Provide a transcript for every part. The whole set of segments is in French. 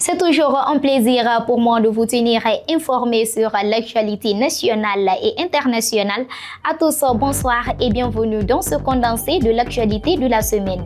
C'est toujours un plaisir pour moi de vous tenir informés sur l'actualité nationale et internationale. À tous, bonsoir et bienvenue dans ce condensé de l'actualité de la semaine.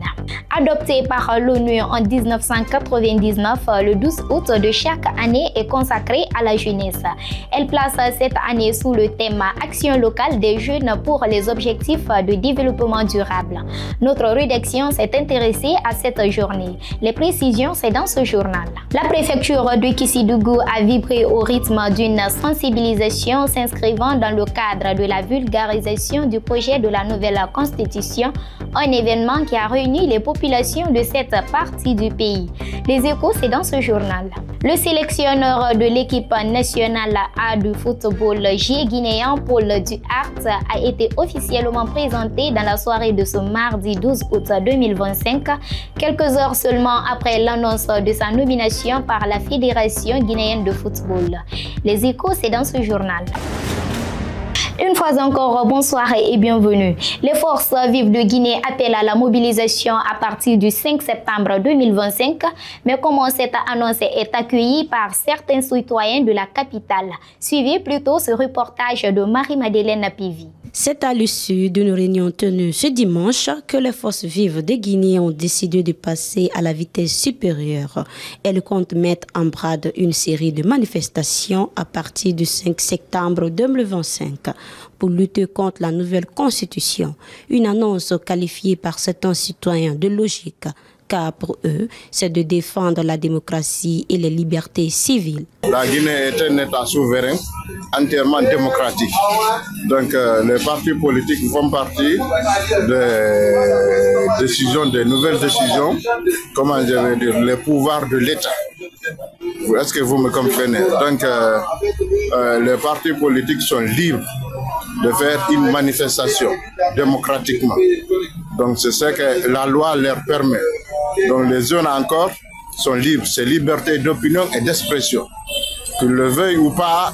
Adopté par l'ONU en 1999, le 12 août de chaque année est consacré à la jeunesse. Elle place cette année sous le thème « Action locale des jeunes pour les objectifs de développement durable ». Notre rédaction s'est intéressée à cette journée. Les précisions, c'est dans ce journal. La préfecture de Kissidougou a vibré au rythme d'une sensibilisation s'inscrivant dans le cadre de la vulgarisation du projet de la nouvelle constitution, un événement qui a réuni les populations de cette partie du pays. Les échos, c'est dans ce journal. Le sélectionneur de l'équipe nationale A du football guinéen, Paul Duhart, a été officiellement présenté dans la soirée de ce mardi 12 août 2025, quelques heures seulement après l'annonce de sa nomination par la Fédération guinéenne de football. Les échos, c'est dans ce journal. Une fois encore, bonsoir et bienvenue. Les forces vives de Guinée appellent à la mobilisation à partir du 5 septembre 2025. Mais comment cette annonce est accueillie par certains citoyens de la capitale? Suivez plutôt ce reportage de Marie-Madeleine Pivi. C'est à l'issue d'une réunion tenue ce dimanche que les forces vives de Guinée ont décidé de passer à la vitesse supérieure. Elles comptent mettre en brade une série de manifestations à partir du 5 septembre 2025 pour lutter contre la nouvelle constitution. Une annonce qualifiée par certains citoyens de logique, car pour eux, c'est de défendre la démocratie et les libertés civiles. La Guinée est un État souverain, entièrement démocratique. Donc les partis politiques font partie des décisions, des nouvelles décisions, comment je vais dire, les pouvoirs de l'État. Est-ce que vous me comprenez? Donc les partis politiques sont libres de faire une manifestation démocratiquement. Donc c'est ce que la loi leur permet. Donc les jeunes encore sont libres, c'est liberté d'opinion et d'expression. Qu'ils le veuillent ou pas,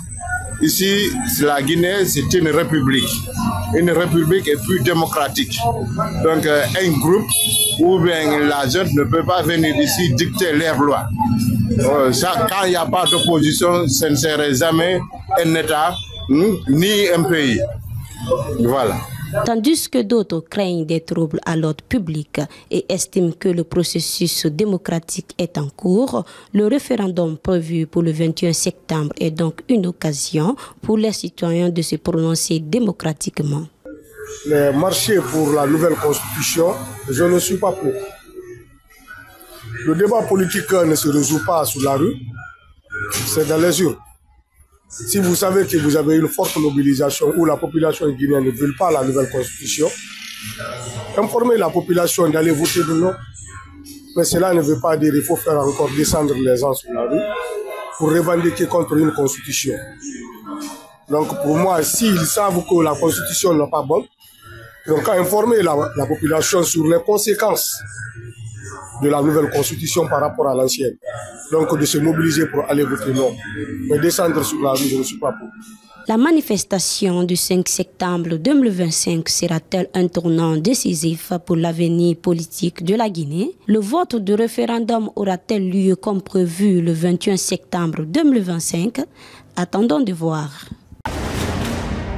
ici la Guinée c'est une république et plus démocratique. Donc un groupe ou bien la jeune ne peut pas venir ici dicter leurs lois. Quand il n'y a pas d'opposition, ce ne serait jamais un État ni un pays. Voilà. Tandis que d'autres craignent des troubles à l'ordre public et estiment que le processus démocratique est en cours, le référendum prévu pour le 21 septembre est donc une occasion pour les citoyens de se prononcer démocratiquement. Les marchés pour la nouvelle constitution, je ne suis pas pour. Le débat politique ne se résout pas sous la rue, c'est dans les urnes. Si vous savez que vous avez une forte mobilisation où la population guinéenne ne veut pas la nouvelle constitution, informez la population d'aller voter de non. Mais cela ne veut pas dire qu'il faut faire encore descendre les gens sur la rue pour revendiquer contre une constitution. Donc pour moi, s'ils savent que la constitution n'est pas bonne, donc informer la population sur les conséquences de la nouvelle constitution par rapport à l'ancienne. Donc de se mobiliser pour aller voter non. Mais descendre sur la rue, je ne suis pas pour. La manifestation du 5 septembre 2025 sera-t-elle un tournant décisif pour l'avenir politique de la Guinée? Le vote de référendum aura-t-il lieu comme prévu le 21 septembre 2025? Attendons de voir.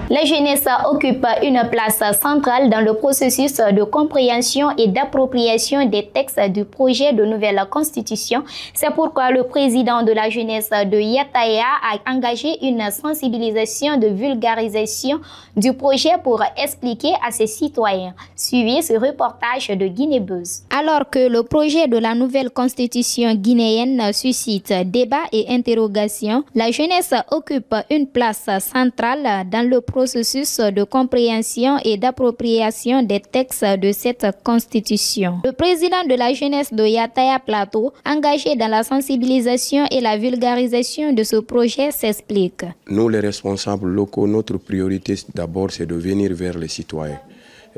La jeunesse occupe une place centrale dans le processus de compréhension et d'appropriation des textes du projet de nouvelle constitution. C'est pourquoi le président de la jeunesse de Yataya a engagé une sensibilisation de vulgarisation du projet pour expliquer à ses citoyens. Suivez ce reportage de Guinée Buzz. Alors que le projet de la nouvelle constitution guinéenne suscite débat et interrogation, la jeunesse occupe une place centrale dans le processus de compréhension et d'appropriation des textes de cette constitution. Le président de la jeunesse de Yataya Plateau, engagé dans la sensibilisation et la vulgarisation de ce projet, s'explique. Nous, les responsables locaux, notre priorité d'abord, c'est de venir vers les citoyens.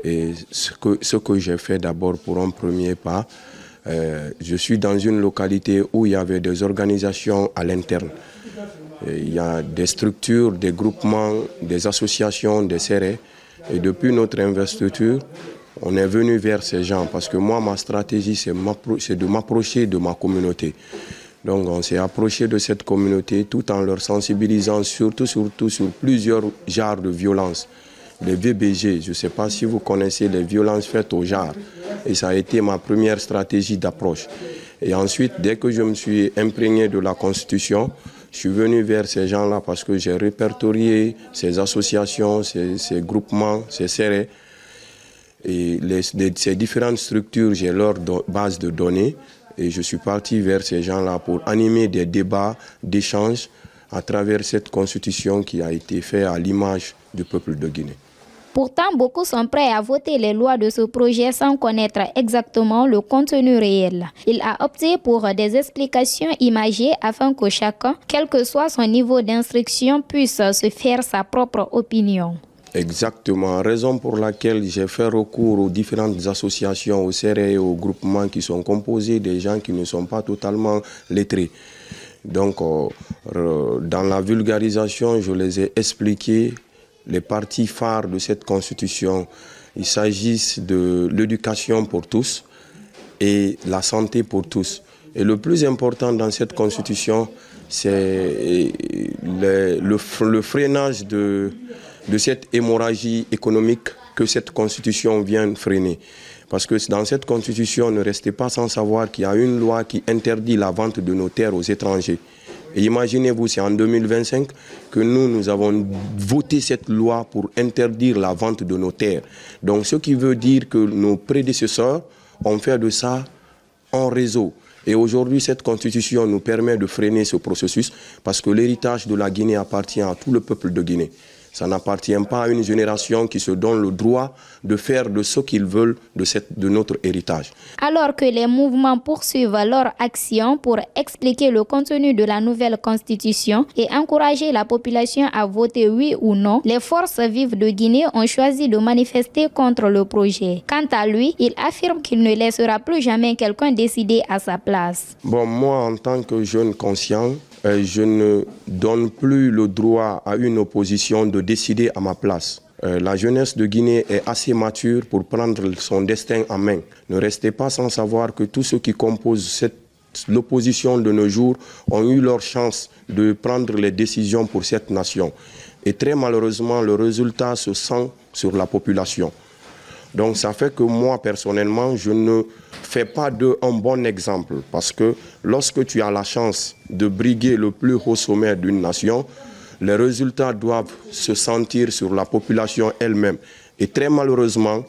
Et ce que j'ai fait d'abord pour un premier pas, je suis dans une localité où il y avait des organisations à l'interne. Il y a des structures, des groupements, des associations, des CRE. Et depuis notre investiture, on est venu vers ces gens parce que moi, ma stratégie, c'est de m'approcher de ma communauté. Donc on s'est approché de cette communauté tout en leur sensibilisant surtout sur plusieurs genres de violences. Les VBG, je ne sais pas si vous connaissez les violences faites aux genres. Et ça a été ma première stratégie d'approche. Et ensuite, dès que je me suis imprégné de la Constitution, je suis venu vers ces gens-là parce que j'ai répertorié ces associations, ces groupements, ces CRE. Et ces différentes structures, j'ai leur base de données. Et je suis parti vers ces gens-là pour animer des débats, d'échanges à travers cette Constitution qui a été faite à l'image du peuple de Guinée. Pourtant, beaucoup sont prêts à voter les lois de ce projet sans connaître exactement le contenu réel. Il a opté pour des explications imagées afin que chacun, quel que soit son niveau d'instruction, puisse se faire sa propre opinion. Exactement, raison pour laquelle j'ai fait recours aux différentes associations, aux CRE et aux groupements qui sont composés des gens qui ne sont pas totalement lettrés. Donc, dans la vulgarisation, je les ai expliqués les parties phares de cette Constitution. Il s'agisse de l'éducation pour tous et la santé pour tous. Et le plus important dans cette Constitution, c'est le freinage de cette hémorragie économique que cette Constitution vient freiner. Parce que dans cette Constitution, ne restez pas sans savoir qu'il y a une loi qui interdit la vente de nos terres aux étrangers. Et imaginez-vous, c'est en 2025 que nous avons voté cette loi pour interdire la vente de nos terres. Donc ce qui veut dire que nos prédécesseurs ont fait de ça en réseau. Et aujourd'hui, cette Constitution nous permet de freiner ce processus parce que l'héritage de la Guinée appartient à tout le peuple de Guinée. Ça n'appartient pas à une génération qui se donne le droit de faire de ce qu'ils veulent de notre héritage. Alors que les mouvements poursuivent leur action pour expliquer le contenu de la nouvelle constitution et encourager la population à voter oui ou non, les forces vives de Guinée ont choisi de manifester contre le projet. Quant à lui, il affirme qu'il ne laissera plus jamais quelqu'un décider à sa place. Bon, moi, en tant que jeune conscient, je ne donne plus le droit à une opposition de décider à ma place. La jeunesse de Guinée est assez mature pour prendre son destin en main. Ne restez pas sans savoir que tous ceux qui composent l'opposition de nos jours ont eu leur chance de prendre les décisions pour cette nation. Et très malheureusement, le résultat se sent sur la population. Donc ça fait que moi, personnellement, je ne fais pas d'eux un bon exemple. Parce que lorsque tu as la chance de briguer le plus haut sommet d'une nation, les résultats doivent se sentir sur la population elle-même. Et très malheureusement,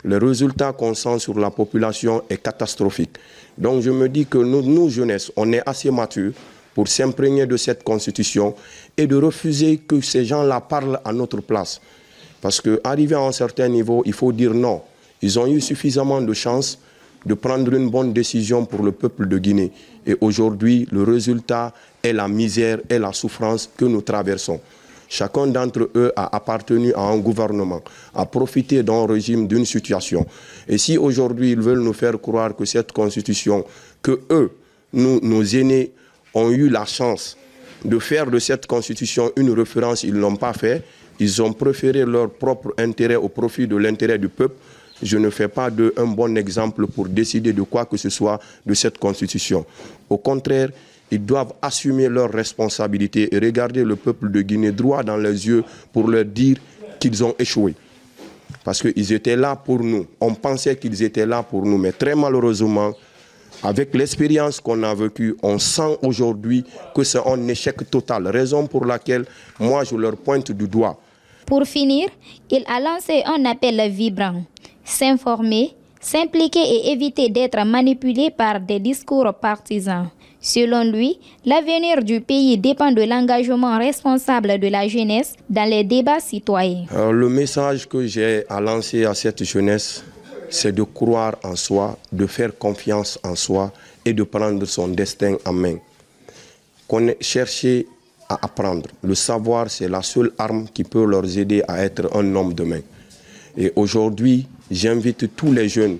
le résultat qu'on sent sur la population est catastrophique. Donc je me dis que nous jeunesse, on est assez matures pour s'imprégner de cette constitution et de refuser que ces gens-là parlent à notre place. Parce qu'arrivé à un certain niveau, il faut dire non. Ils ont eu suffisamment de chance de prendre une bonne décision pour le peuple de Guinée. Et aujourd'hui, le résultat est la misère et la souffrance que nous traversons. Chacun d'entre eux a appartenu à un gouvernement, a profité d'un régime, d'une situation. Et si aujourd'hui ils veulent nous faire croire que cette constitution, que eux, nos aînés, ont eu la chance de faire de cette constitution une référence, ils ne l'ont pas fait. Ils ont préféré leur propre intérêt au profit de l'intérêt du peuple. Je ne fais pas d'eux un bon exemple pour décider de quoi que ce soit de cette constitution. Au contraire, ils doivent assumer leurs responsabilités et regarder le peuple de Guinée droit dans les yeux pour leur dire qu'ils ont échoué. Parce qu'ils étaient là pour nous. On pensait qu'ils étaient là pour nous. Mais très malheureusement, avec l'expérience qu'on a vécue, on sent aujourd'hui que c'est un échec total. Raison pour laquelle moi je leur pointe du doigt. Pour finir, il a lancé un appel vibrant. S'informer, s'impliquer et éviter d'être manipulé par des discours partisans. Selon lui, l'avenir du pays dépend de l'engagement responsable de la jeunesse dans les débats citoyens. Alors, le message que j'ai à lancer à cette jeunesse, c'est de croire en soi, de faire confiance en soi et de prendre son destin en main. Chercher à apprendre. Le savoir, c'est la seule arme qui peut leur aider à être un homme demain. Et aujourd'hui, j'invite tous les jeunes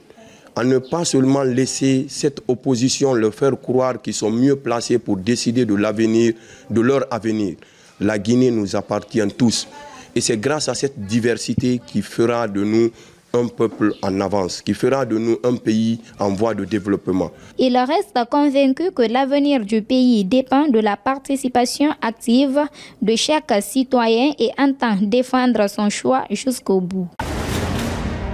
à ne pas seulement laisser cette opposition leur faire croire qu'ils sont mieux placés pour décider de l'avenir, de leur avenir. La Guinée nous appartient tous. Et c'est grâce à cette diversité qui fera de nous un peuple en avance, qui fera de nous un pays en voie de développement. Il reste convaincu que l'avenir du pays dépend de la participation active de chaque citoyen et entend défendre son choix jusqu'au bout.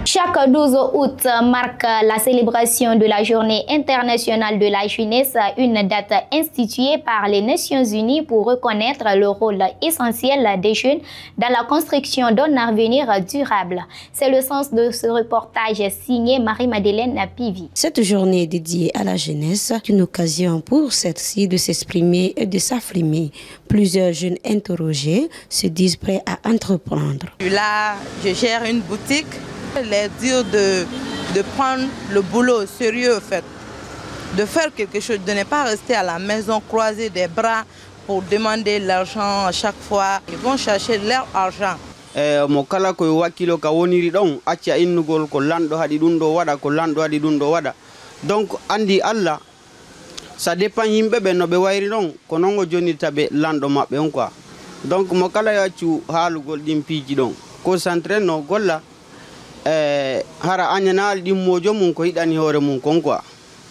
Chaque 12 août marque la célébration de la Journée internationale de la jeunesse, une date instituée par les Nations Unies pour reconnaître le rôle essentiel des jeunes dans la construction d'un avenir durable. C'est le sens de ce reportage signé Marie-Madeleine Pivi. Cette journée dédiée à la jeunesse est une occasion pour celle-ci de s'exprimer et de s'affirmer. Plusieurs jeunes interrogés se disent prêts à entreprendre. Là, je gère une boutique. Les dire de prendre le boulot au sérieux, en fait, de faire quelque chose, de ne pas rester à la maison croiser des bras pour demander l'argent à chaque fois. Ils vont chercher leur argent. Mo kala ko wakilo ka woniri don acca innugol ko lando hadi dum do wada ko lando hadi dum do wada. Donc andi Allah ça dépend yimbe be no be wayri don ko nongo jonita be lando mabbe on quoi. Donc mo kala yaccu halugol dim piji don concentré no golla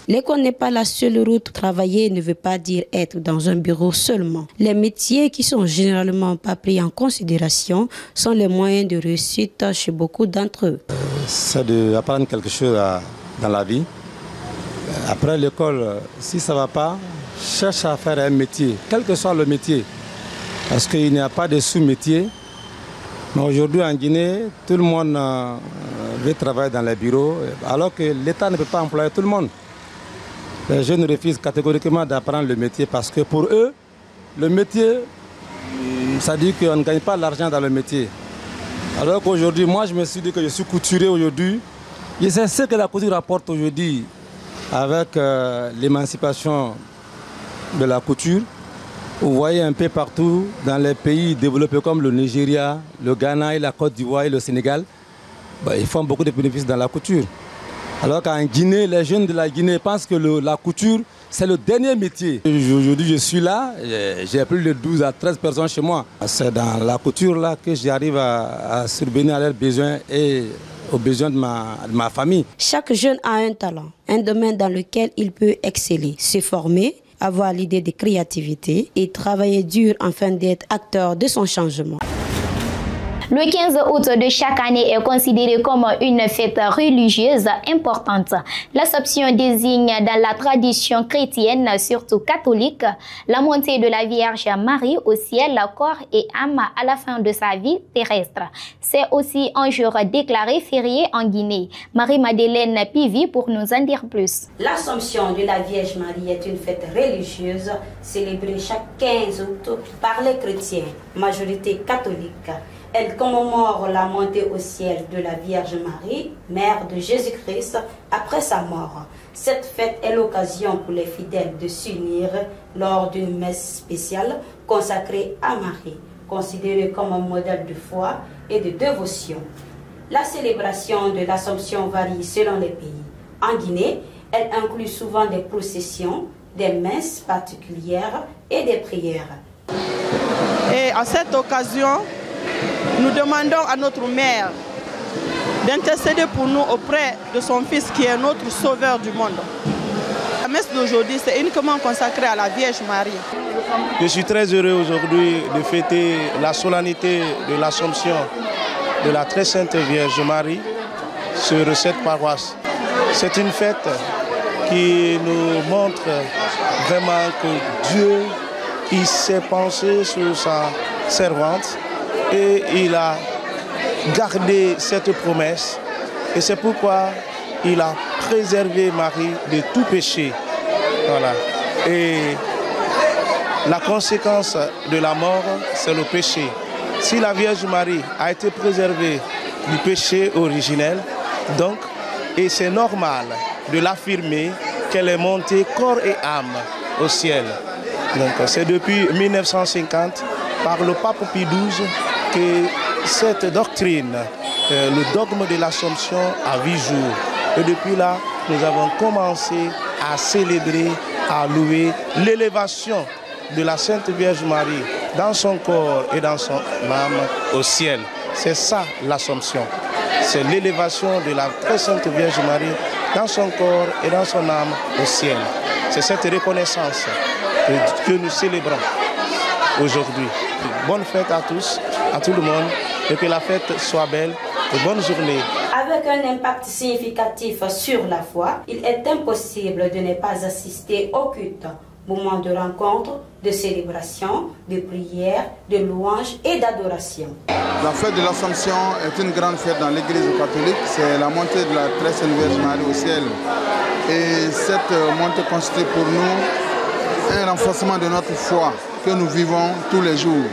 L'école n'est pas la seule route. Travailler ne veut pas dire être dans un bureau seulement. Les métiers qui sont généralement pas pris en considération sont les moyens de réussite chez beaucoup d'entre eux. C'est d'apprendre quelque chose dans la vie. Après l'école, si ça ne va pas, cherche à faire un métier, quel que soit le métier. Parce qu'il n'y a pas de sous-métier. Mais aujourd'hui en Guinée, tout le monde veut travailler dans les bureaux, alors que l'État ne peut pas employer tout le monde. Les jeunes refusent catégoriquement d'apprendre le métier parce que pour eux, le métier, ça dit qu'on ne gagne pas l'argent dans le métier. Alors qu'aujourd'hui, moi je me suis dit que je suis couturier aujourd'hui. Et c'est ce que la couture rapporte aujourd'hui avec l'émancipation de la couture. Vous voyez un peu partout dans les pays développés comme le Nigeria, le Ghana et la Côte d'Ivoire et le Sénégal, ils font beaucoup de bénéfices dans la couture. Alors qu'en Guinée, les jeunes de la Guinée pensent que la couture, c'est le dernier métier. Aujourd'hui, je suis là, j'ai plus de 12 à 13 personnes chez moi. C'est dans la couture là que j'arrive à survenir à leurs besoins et aux besoins de ma famille. Chaque jeune a un talent, un domaine dans lequel il peut exceller, se former, avoir l'idée de créativité et travailler dur afin d'être acteur de son changement. Le 15 août de chaque année est considéré comme une fête religieuse importante. L'Assomption désigne dans la tradition chrétienne, surtout catholique, la montée de la Vierge Marie au ciel, corps et âme à la fin de sa vie terrestre. C'est aussi un jour déclaré férié en Guinée. Marie-Madeleine Pivi pour nous en dire plus. L'Assomption de la Vierge Marie est une fête religieuse célébrée chaque 15 août par les chrétiens, majorité catholique. Elle commémore la montée au ciel de la Vierge Marie, mère de Jésus-Christ, après sa mort. Cette fête est l'occasion pour les fidèles de s'unir lors d'une messe spéciale consacrée à Marie, considérée comme un modèle de foi et de dévotion. La célébration de l'Assomption varie selon les pays. En Guinée, elle inclut souvent des processions, des messes particulières et des prières. Et à cette occasion, nous demandons à notre mère d'intercéder pour nous auprès de son fils qui est notre sauveur du monde. La messe d'aujourd'hui, c'est uniquement consacrée à la Vierge Marie. Je suis très heureux aujourd'hui de fêter la solennité de l'Assomption de la très sainte Vierge Marie sur cette paroisse. C'est une fête qui nous montre vraiment que Dieu il s'est penché sur sa servante et il a gardé cette promesse. Et c'est pourquoi il a préservé Marie de tout péché. Voilà. Et la conséquence de la mort, c'est le péché. Si la Vierge Marie a été préservée du péché originel, donc, et c'est normal de l'affirmer qu'elle est montée corps et âme au ciel. Donc c'est depuis 1950, par le pape Pie XII, que cette doctrine, le dogme de l'Assomption a vu jour. Et depuis là, nous avons commencé à célébrer, à louer l'élévation de la Sainte Vierge Marie dans son corps et dans son âme au ciel. C'est ça l'Assomption. c'est l'élévation de la très sainte Vierge Marie dans son corps et dans son âme au ciel. C'est cette reconnaissance que nous célébrons aujourd'hui. Bonne fête à tous, à tout le monde, et que la fête soit belle et bonne journée. Avec un impact significatif sur la foi, il est impossible de ne pas assister au culte, moment de rencontre, de célébration, de prière, de louange et d'adoration. La fête de l'Assomption est une grande fête dans l'Église catholique. C'est la montée de la très sainte Vierge Marie au ciel. Et cette montée constitue pour nous un renforcement de notre foi que nous vivons tous les jours.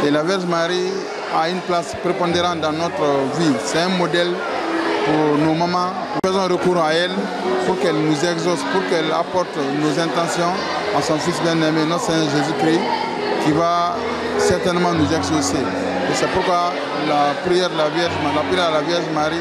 Et la Vierge Marie a une place prépondérante dans notre vie. C'est un modèle pour nos mamans. Nous faisons recours à elle pour qu'elle nous exauce, pour qu'elle apporte nos intentions à son Fils bien-aimé, notre Seigneur Jésus-Christ, qui va certainement nous exaucer. Et c'est pourquoi la prière à la Vierge Marie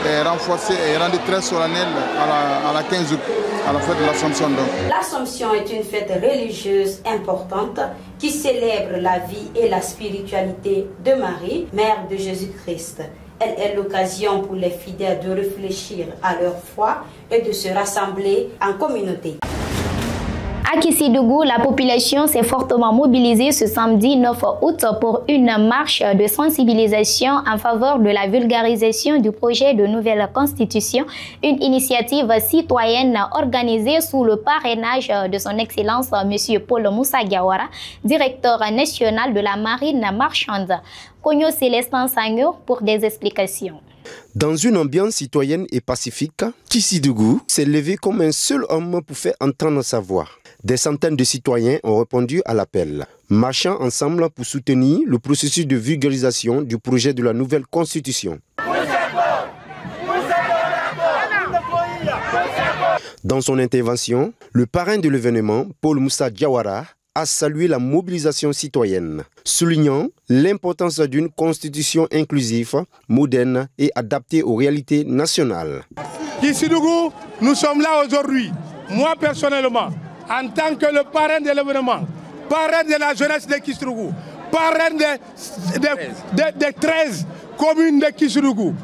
est renforcée et rendue très solennelle à la 15 août, à la fête de l'Assomption. L'Assomption est une fête religieuse importante qui célèbre la vie et la spiritualité de Marie, mère de Jésus-Christ. Elle est l'occasion pour les fidèles de réfléchir à leur foi et de se rassembler en communauté. À Kissidougou, la population s'est fortement mobilisée ce samedi 9 août pour une marche de sensibilisation en faveur de la vulgarisation du projet de nouvelle constitution, une initiative citoyenne organisée sous le parrainage de son Excellence M. Paul Moussa Diawara, directeur national de la marine marchande. Cogno Célestin Sangyo pour des explications. Dans une ambiance citoyenne et pacifique, Kissidougou s'est levé comme un seul homme pour faire entendre sa voix. Des centaines de citoyens ont répondu à l'appel, marchant ensemble pour soutenir le processus de vulgarisation du projet de la nouvelle constitution. Dans son intervention, le parrain de l'événement, Paul Moussa Diawara, a salué la mobilisation citoyenne, soulignant l'importance d'une constitution inclusive, moderne et adaptée aux réalités nationales. Kissidougou, nous sommes là aujourd'hui, moi personnellement, en tant que le parrain de l'événement, parrain de la jeunesse de Kissidougou, parrain des 13 communes de Kissidougou.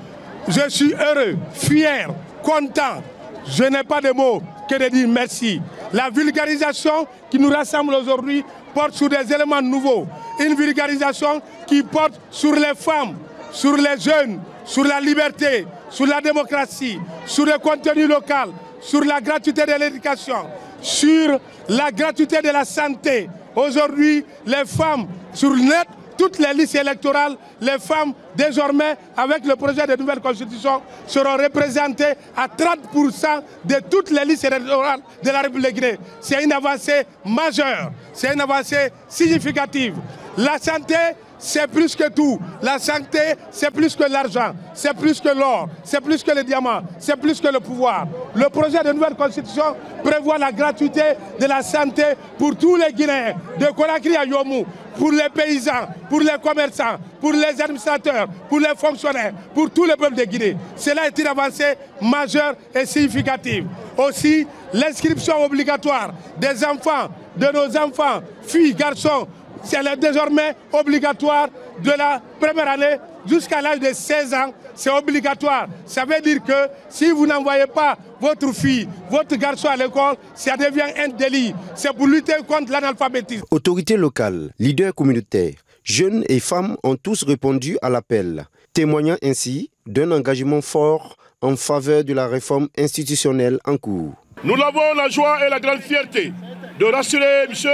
Je suis heureux, fier, content. Je n'ai pas de mots que de dire merci. La vulgarisation qui nous rassemble aujourd'hui porte sur des éléments nouveaux. Une vulgarisation qui porte sur les femmes, sur les jeunes, sur la liberté, sur la démocratie, sur le contenu local, sur la gratuité de l'éducation, sur la gratuité de la santé. Aujourd'hui, les femmes, sur net, toutes les listes électorales, les femmes, désormais, avec le projet de nouvelle constitution, seront représentées à 30% de toutes les listes électorales de la République guinéenne. C'est une avancée majeure, c'est une avancée significative. La santé, c'est plus que tout. La santé, c'est plus que l'argent, c'est plus que l'or, c'est plus que le diamant, c'est plus que le pouvoir. Le projet de nouvelle constitution prévoit la gratuité de la santé pour tous les Guinéens, de Conakry à Yomou, pour les paysans, pour les commerçants, pour les administrateurs, pour les fonctionnaires, pour tout le peuple de Guinée. Cela est une avancée majeure et significative. Aussi, l'inscription obligatoire des enfants, de nos enfants, filles, garçons, c'est désormais obligatoire de la première année jusqu'à l'âge de 16 ans. C'est obligatoire. Ça veut dire que si vous n'envoyez pas votre fille, votre garçon à l'école, ça devient un délit. C'est pour lutter contre l'analphabétisme. Autorités locales, leaders communautaires, jeunes et femmes ont tous répondu à l'appel, témoignant ainsi d'un engagement fort en faveur de la réforme institutionnelle en cours. Nous avons la joie et la grande fierté de rassurer monsieur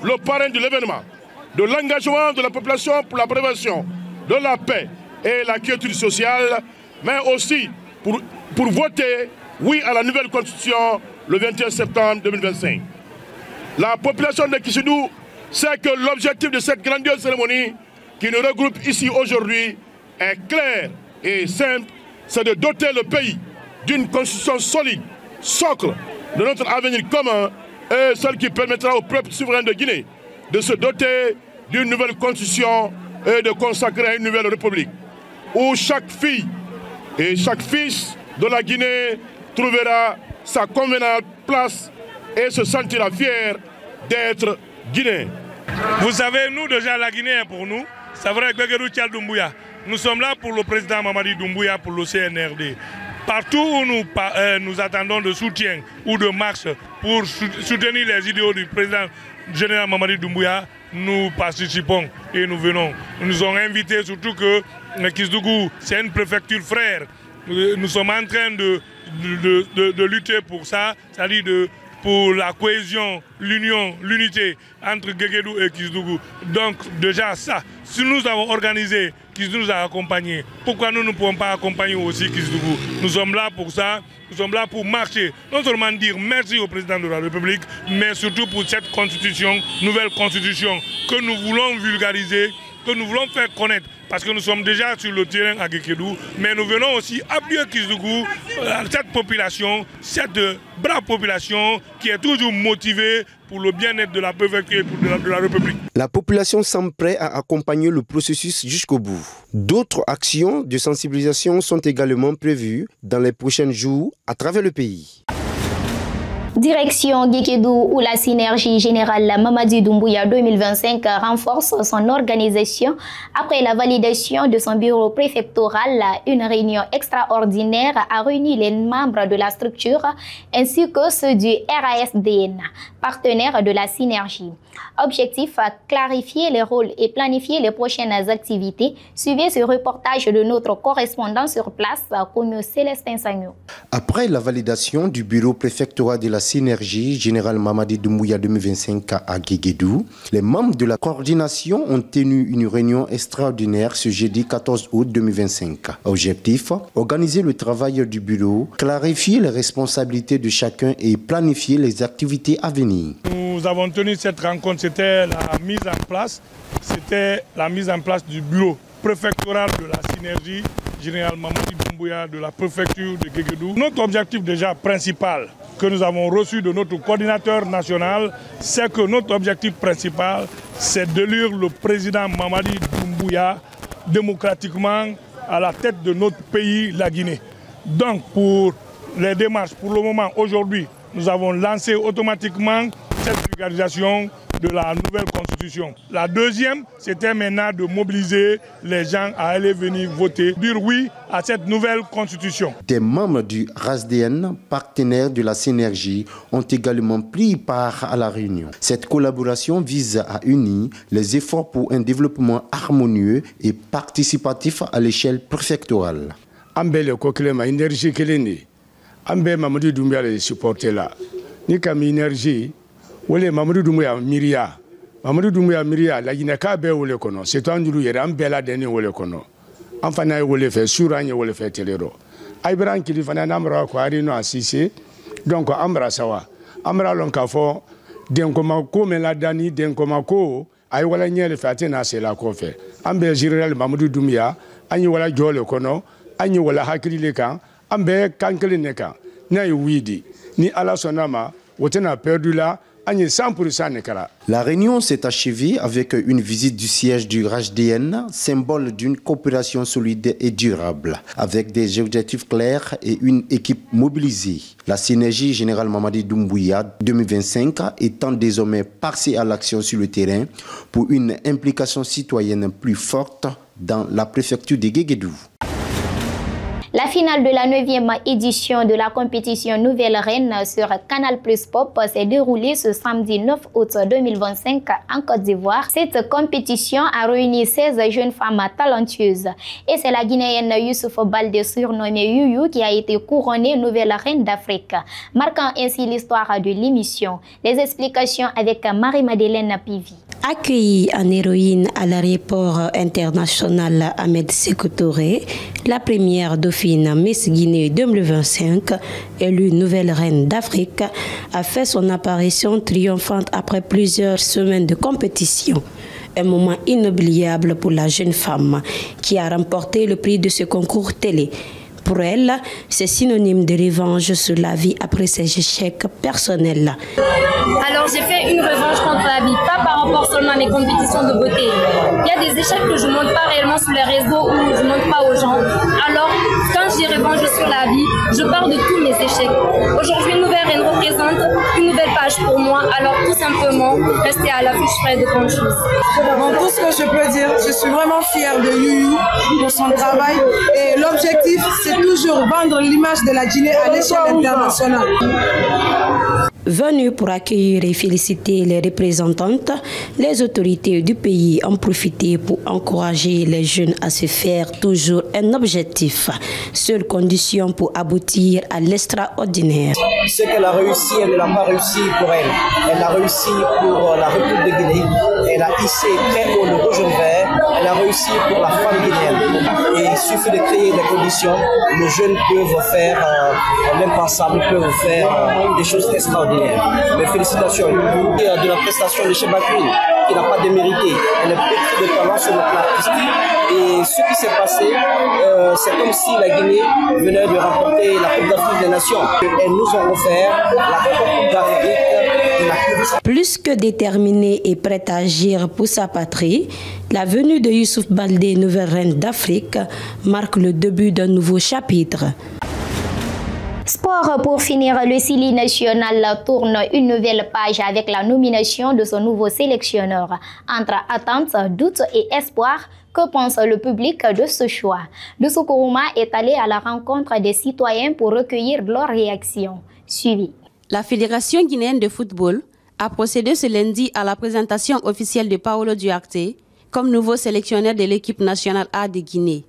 le parrain de l'événement, de l'engagement de la population pour la prévention de la paix et la quiétude sociale, mais aussi pour voter oui à la nouvelle constitution le 21 septembre 2025. La population de Kissidougou sait que l'objectif de cette grandiose cérémonie qui nous regroupe ici aujourd'hui est clair et simple, c'est de doter le pays d'une constitution solide, socle de notre avenir commun et celle qui permettra au peuple souverain de Guinée de se doter d'une nouvelle constitution et de consacrer une nouvelle république, où chaque fille et chaque fils de la Guinée trouvera sa convenable place et se sentira fier d'être Guinéen. Vous savez, nous déjà la Guinée est pour nous, c'est vrai que Guéguérou Tchal Doumbouya, nous sommes là pour le président Mamadi Doumbouya, pour le CNRD. Partout où nous attendons de soutien ou de marche pour soutenir les idéaux du président général Mamadi Doumbouya, nous participons et nous venons. Nous nous ont invités, surtout que Kisdougou, c'est une préfecture frère. Nous sommes en train de lutter pour ça, c'est-à-dire pour la cohésion, l'union, l'unité entre Guéguédou et Kisdougou. Donc déjà ça, si nous avons organisé, Kisdougou nous a accompagnés, pourquoi nous ne pouvons pas accompagner aussi Kisdougou? Nous sommes là pour ça, nous sommes là pour marcher, non seulement dire merci au président de la République, mais surtout pour cette constitution, nouvelle constitution que nous voulons vulgariser, que nous voulons faire connaître, parce que nous sommes déjà sur le terrain à Guéguédou, mais nous venons aussi appuyer Kisdougou, cette population, cette brave population qui est toujours motivée pour le bien-être de la préfecture et de la République. La population semble prête à accompagner le processus jusqu'au bout. D'autres actions de sensibilisation sont également prévues dans les prochains jours à travers le pays. Direction Guéguédou où la synergie générale Mamadi Doumbouya 2025 renforce son organisation après la validation de son bureau préfectoral. Une réunion extraordinaire a réuni les membres de la structure ainsi que ceux du RASDN, partenaire de la synergie. Objectif, clarifier les rôles et planifier les prochaines activités. Suivez ce reportage de notre correspondant sur place, Kono Célestin Sagno. Après la validation du bureau préfectoral de la synergie générale Mamadi Doumbouya 2025 à Guéguédou, les membres de la coordination ont tenu une réunion extraordinaire ce jeudi 14 août 2025. Objectif, organiser le travail du bureau, clarifier les responsabilités de chacun et planifier les activités à venir. Nous avons tenu cette rencontre, c'était la mise en place du bureau préfectoral de la synergie générale Mamadi Doumbouya de la préfecture de Guéguédou. Notre objectif déjà principal que nous avons reçu de notre coordinateur national, c'est que notre objectif principal, c'est d'élire le président Mamadi Doumbouya démocratiquement à la tête de notre pays, la Guinée. Donc pour les démarches, pour le moment, aujourd'hui, nous avons lancé automatiquement cette vulgarisation de la nouvelle constitution. La deuxième, c'était maintenant de mobiliser les gens à aller venir voter, dire oui à cette nouvelle constitution. Des membres du RASDN, partenaire de la synergie, ont également pris part à la réunion. Cette collaboration vise à unir les efforts pour un développement harmonieux et participatif à l'échelle préfectorale. Ambele koklema énergie keleni. Ambe Mamadi Doumbouya les supporter là. Ni kam énergie wole Mamadi Doumbouya miria. Mamadi Doumbouya miria la Guinée ka be wole kono. C'est toi ndulu yere ambela deni wole kono. Amfana wole fe suranye wole fe telero. Aibran kili fana namra ko ari no asise. Donc amra sawa. Amra lon ka fo den koma ko men la dani den koma ko ay wala nyele fatina c'est la ko fe. Ambe général Mamadi Doumbouya anyi wala jole kono. Anyi wala hakili le kan. Ambe kankele neka na widi ni ala sonama wotena perdu là agni 100% nekara. La réunion s'est achevée avec une visite du siège du RASDN, symbole d'une coopération solide et durable, avec des objectifs clairs et une équipe mobilisée. La synergie générale Mamadi Doumbouya 2025 étant désormais passée à l'action sur le terrain pour une implication citoyenne plus forte dans la préfecture de Guéguédou. La finale de la 9e édition de la compétition Nouvelle Reine sur Canal Plus Pop s'est déroulée ce samedi 9 août 2025 en Côte d'Ivoire. Cette compétition a réuni 16 jeunes femmes talentueuses. Et c'est la Guinéenne Youssouf Baldé surnommée Youyou qui a été couronnée Nouvelle Reine d'Afrique, marquant ainsi l'histoire de l'émission. Les explications avec Marie-Madeleine Pivi. Accueillie en héroïne à l'aéroport international Ahmed Sékou Touré, la première dauphine Miss Guinée 2025, élue nouvelle reine d'Afrique, a fait son apparition triomphante après plusieurs semaines de compétition. Un moment inoubliable pour la jeune femme qui a remporté le prix de ce concours télé. Pour elle, c'est synonyme de revanche sur la vie après ses échecs personnels. Alors j'ai fait une revanche contre la vie, pas par rapport seulement à mes compétitions de beauté. Il y a des échecs que je ne montre pas réellement sur les réseaux ou je ne montre pas aux gens. Alors, quand j'y revanche sur la vie, je parle de tous mes échecs. Aujourd'hui, Nouvelle Reine représente une nouvelle page pour moi. Alors, tout simplement, restez à l'affût, je ferai de grandes choses. Bon, tout ce que je peux dire, je suis vraiment fière de Yuyu pour son travail. Et l'objectif, c'est toujours vendre l'image de la Guinée à l'échelle internationale. Venus pour accueillir et féliciter les représentantes, les autorités du pays ont profité pour encourager les jeunes à se faire toujours un objectif. Seule condition pour aboutir à l'extraordinaire. Ce qu'elle a réussi, elle ne l'a pas réussi pour elle. Elle a réussi pour la République de Guinée. Elle a hissé très haut le rouge vert. Elle a réussi pour la femme guinéenne. Et il suffit de créer des conditions. Les jeunes peuvent faire l'impensable, peuvent faire des choses extraordinaires. Mes félicitations de la prestation de Chebakri, qui n'a pas démérité. Elle est pétrie de talent sur le plan artistique. Et ce qui s'est passé, c'est comme si la Guinée venait de remporter la Coupe d'Afrique des Nations. Elles nous ont offert la Coupe d'Afrique de la Coupe. Plus que déterminée et prête à agir pour sa patrie, la venue de Youssouf Baldé, nouvelle reine d'Afrique, marque le début d'un nouveau chapitre. Sport pour finir, le Sili national tourne une nouvelle page avec la nomination de son nouveau sélectionneur. Entre attentes, doutes et espoirs, que pense le public de ce choix? Doussou Kourouma est allé à la rencontre des citoyens pour recueillir leurs réactions. Suivi. La Fédération guinéenne de football a procédé ce lundi à la présentation officielle de Paolo Duarte comme nouveau sélectionneur de l'équipe nationale A de Guinée.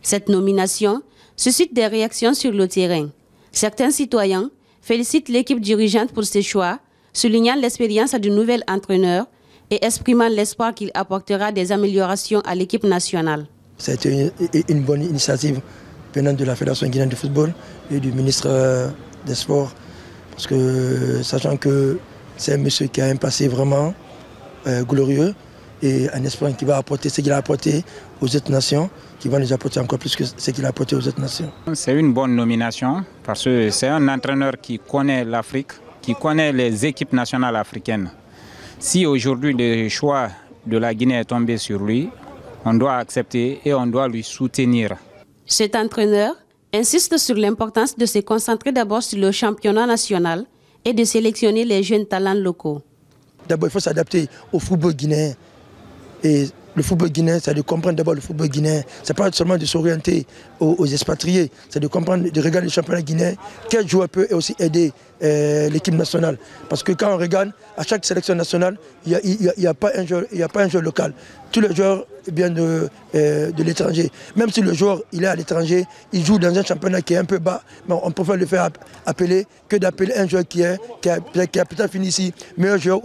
Cette nomination suscite des réactions sur le terrain. Certains citoyens félicitent l'équipe dirigeante pour ses choix, soulignant l'expérience du nouvel entraîneur et exprimant l'espoir qu'il apportera des améliorations à l'équipe nationale. C'est une bonne initiative venant de la Fédération guinéenne de football et du ministre des Sports, parce que sachant que c'est un monsieur qui a un passé vraiment glorieux et un espoir qui va apporter ce qu'il a apporté aux autres nations, qui va nous apporter encore plus que ce qu'il a apporté aux autres nations. C'est une bonne nomination parce que c'est un entraîneur qui connaît l'Afrique, qui connaît les équipes nationales africaines. Si aujourd'hui le choix de la Guinée est tombé sur lui, on doit accepter et on doit lui soutenir. Cet entraîneur insiste sur l'importance de se concentrer d'abord sur le championnat national et de sélectionner les jeunes talents locaux. D'abord, il faut s'adapter au football guinéen. Et le football guinéen, c'est de comprendre d'abord le football guinéen. Ce n'est pas seulement de s'orienter aux expatriés, c'est de comprendre, de regarder le championnat guinéen. Quel joueur peut aussi aider l'équipe nationale? Parce que quand on regarde, à chaque sélection nationale, il n'y a pas un joueur local. Tous les joueurs viennent de l'étranger. Même si le joueur il est à l'étranger, il joue dans un championnat qui est un peu bas, mais on préfère le faire appeler que d'appeler un joueur qui a peut-être fini ici, meilleur joueur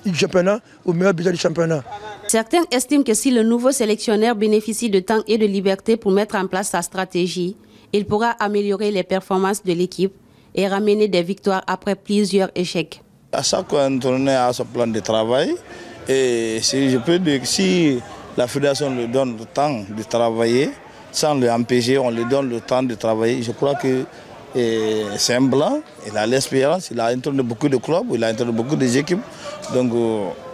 du championnat ou meilleur buteur du championnat. Certains estiment que si le nouveau sélectionneur bénéficie de temps et de liberté pour mettre en place sa stratégie, il pourra améliorer les performances de l'équipe et ramener des victoires après plusieurs échecs. À chaque entraîneur a son plan de travail et si je peux dire, si la fédération lui donne le temps de travailler, sans l'empêcher, on lui donne le temps de travailler, je crois que c'est un blanc, il a l'expérience, il a entraîné beaucoup de clubs, il a entraîné beaucoup d'équipes, donc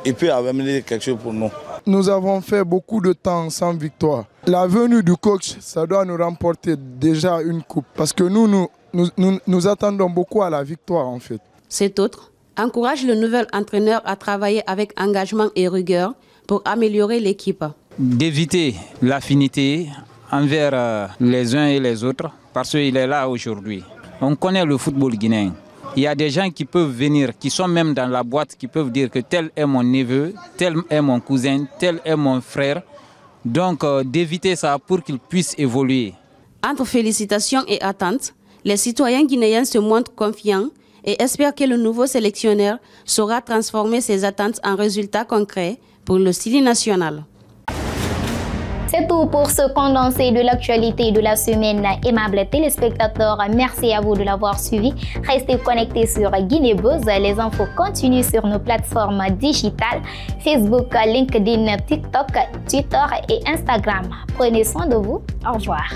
il peut amener quelque chose pour nous. Nous avons fait beaucoup de temps sans victoire. La venue du coach, ça doit nous remporter déjà une coupe, parce que nous attendons beaucoup à la victoire en fait. Cet autre encourage le nouvel entraîneur à travailler avec engagement et rigueur pour améliorer l'équipe. D'éviter l'affinité envers les uns et les autres parce qu'il est là aujourd'hui. On connaît le football guinéen. Il y a des gens qui peuvent venir, qui sont même dans la boîte, qui peuvent dire que tel est mon neveu, tel est mon cousin, tel est mon frère. Donc d'éviter ça pour qu'il puisse évoluer. Entre félicitations et attentes, les citoyens guinéens se montrent confiants et espèrent que le nouveau sélectionneur saura transformer ses attentes en résultats concrets pour le Sili national. C'est tout pour ce condensé de l'actualité de la semaine. Aimables téléspectateurs, merci à vous de l'avoir suivi. Restez connectés sur Guinée Buzz. Les infos continuent sur nos plateformes digitales Facebook, LinkedIn, TikTok, Twitter et Instagram. Prenez soin de vous. Au revoir.